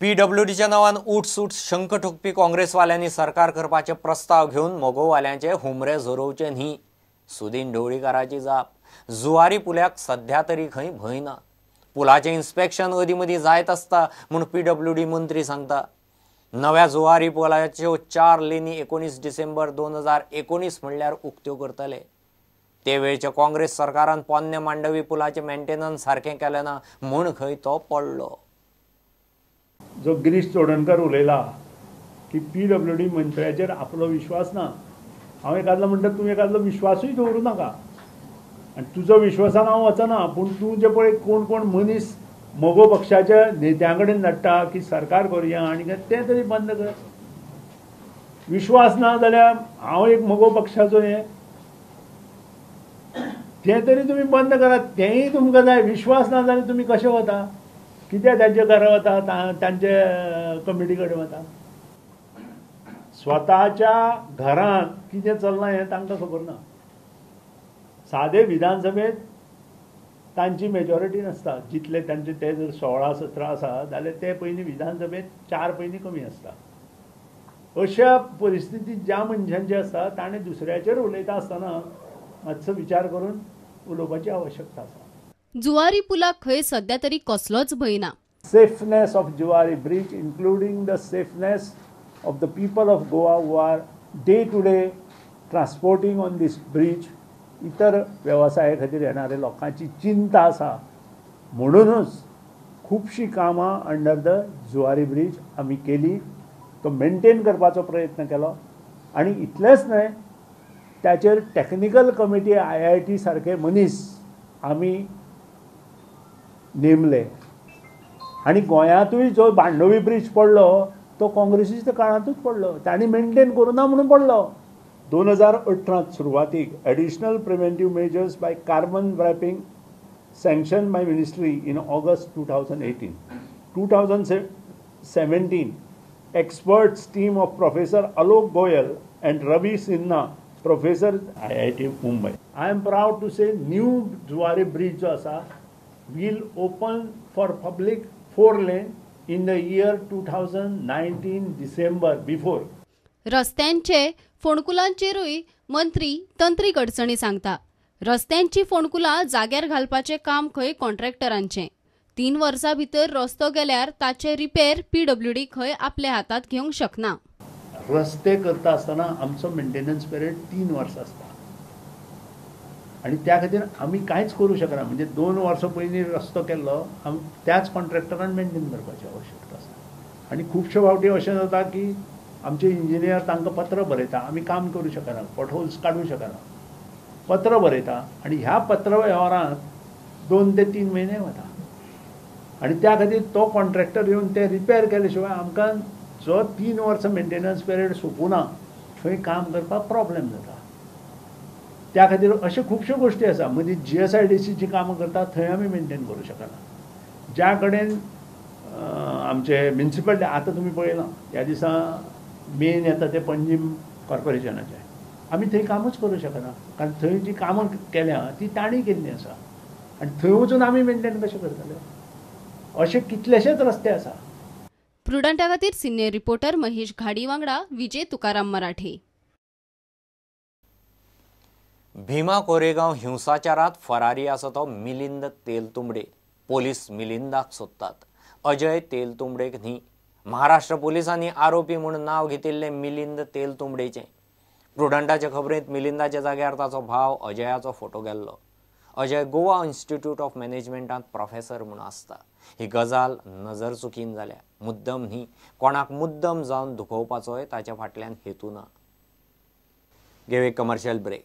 पीडब्ल्यूडीच्या नावान उठसूट शंख ठोकपी काँग्रेसवाल्यांनी सरकार करपाचे प्रस्ताव घेऊन मोगोवाल्यांचे हुमरे झरोवचे न्ही। सुदीन ढवळीकाराची जाप। जुवारी पुल्याक सध्या तरी खंय भंय ना। पुलाचे इन्स्पेक्शन अदीमदी जायत असता म्हूण पीडब्ल्यूडी मंत्री सांगता। नव्या जुवारी पुलाच्यो 4 लेनी 19 डिसेंबर 2019 म्हणल्यार उक्त्यो करतले। ते वेळचे काँग्रेस सरकारान पोन्ने मांडवी पुलाचे मेंटेनन्स सारखे केले ना म्हूण खंय तो पडलो। जो गिरीश चोडणकर उलयला की पीडब्ल्यूडी मंत्र्याचेर आपलो विश्वास ना। हांव एकादलो म्हणटा तूं एकादलो विश्वासूय दवरूं नाका आनी तुजो विश्वासान हांव वचना, पूण तूं जे पळय कोण कोण मनीस मोगो पक्षाच्या नेत्यां कडेन धाडटा की सरकार करुया आनी तें तरी बंद कर। विश्वास ना जाल्यार हांव एक मोगो पक्षाचो तें तरी तुमी बंद करात। तेंय तुमकां जाय। विश्वास ना जाल्यार तुमी कशे वता? कित्याक तांचे घरा वता, तांचे कमिटी कडेन वता? स्वताच्या घरांत कितें चल्लां हें तांकां खबर ना। सादे विधानसभेत तांची मेजॉरिटी नासता। जितले तांचे ते जर 16-17 आसा जाल्यार ते पयलीं विधानसभेत 4 पयलीं कमी आसता। अशा परिस्थितीत ज्या मनशांची आसता ताणें दुसऱ्याचेर उलयता आसतना मातसो विचार करून उलोवपाची आवश्यकता आसा। जुवारी पुलाक खंय सध्या तरी कसलोच भंय ना। Safeness of Zuari bridge including the safeness of the people of Goa who are day to day transporting on these bridge, इतर वेवसाया खातीर येणारे लोकांची चिंता आसा। म्हणूनच खुबशीं कामां अंडर द जुवारी ब्रिज आमी केली, तो मेंटेन करपाचो प्रयत्न केलो आनी इतलेंच न्हय, त्याचेर टेक्निकल कमिटी IIT सारके मनीस आमी नेमले आनी गोंयांतूय जो बांडोवी ब्रिज पडलो तो काँग्रेसीच्या काळांतूच पडलो। तांणी मेंटेन करुना म्हणून पडलो। 2018 सुरवातीक additional preventive measures by carbon wrapping sanction by ministry in August 2018. 2017 experts team of Professor Alok Goyal and Ravi Sinha, Professor IIT Mumbai. I am proud to say new Zuari bridge jo asa will open for public 4 lane in the year 2019 December before. रस्त्यांचे फोणकुलांचेरूय मंत्री तंत्रीक अडचणी सांगता। रस्त्यांची फोणकुलां जाग्यार घालपाचे काम खंय कॉन्ट्रॅक्टरांचे। 3 वर्सां भितर रस्तो गेल्यार ताचे रिपेर पीडब्ल्यूडी खंय आपल्या हातात घेवंक शकना। रस्ते करता आसतना आमचो मेंटेनन्स पिरियड 3 वर्सां आसता आनी त्या खातीर आमी कांयच करूं शकना। म्हणजे 2 वर्सां पयलीं रस्तो केल्लो त्याच कॉन्ट्रॅक्टरान मेंटेन करपाची आवश्यकता आसता। आनी खुबशे फावटी अशें जाता की आमचे इंजिनियर तांकां पत्र बरयता, आमी काम करूं शकना, पॉटहोल्स काडूं शकना, पत्र बरयता आनी ह्या पत्र वेव्हारांत 2 ते 3 म्हयने वता आनी त्या खातीर तो कॉन्ट्रॅक्टर येवन ते रिपेर केले शिवाय आमकां जो 3 वर्सां मेंटेनन्स पिरियड सोंपूना थंय काम करपाक प्रॉब्लेम जाता। त्या खातीर अशे खुबश्यो गोश्टी आसा। मदीं GSIDCची कामां करता थंय आमी मेंटेन करूं शकना। ज्या कडेन आमचे म्युनिसिपालिटी आतां तुमी पळयलां ह्या दिसा मेन येता ते पंजीम कॉर्पोरेशनाचे, आमी थंय कामूच करूं शकना कारण थंय जी कामां केल्या ती तांणी केल्लीं आसा आनी थंय वचून आमी मेंटेन कशें करतले? अशे कितलेशेच रस्ते आसा। प्रुडंटा खातीर सिनियर रिपोर्टर महेश घाडी वांगडा विजय तुकाराम मराठी। भीमा कोरेगांव हिंसाचारात फरारी आसा तो मिलिंद तेलतुंबडे। पोलीस मिलिंदाक सोदतात। अजय तेलतुंबडेक न्ही। महाराष्ट्र पोलिसांनी आरोपी म्हणून नाव घेतिल्ले मिलिंद तेलतुंबडेचे। प्रुडंटाचे खबरेंत मिलिंदाच्या जाग्यार ताचो भाव अजयाचो फोटो गेल्लो। अजय गोवा इन्स्टिट्यूट ऑफ मॅनेजमेंटांत प्रोफेसर म्हणून आसता। ही गजाल नजर चुकीन जाल्या। मुद्दम न्ही, कोणाक मुद्दम जावन दुखोवपाचोय ताच्या फाटल्यान हेतू ना। घेव एक कमर्शियल ब्रेक।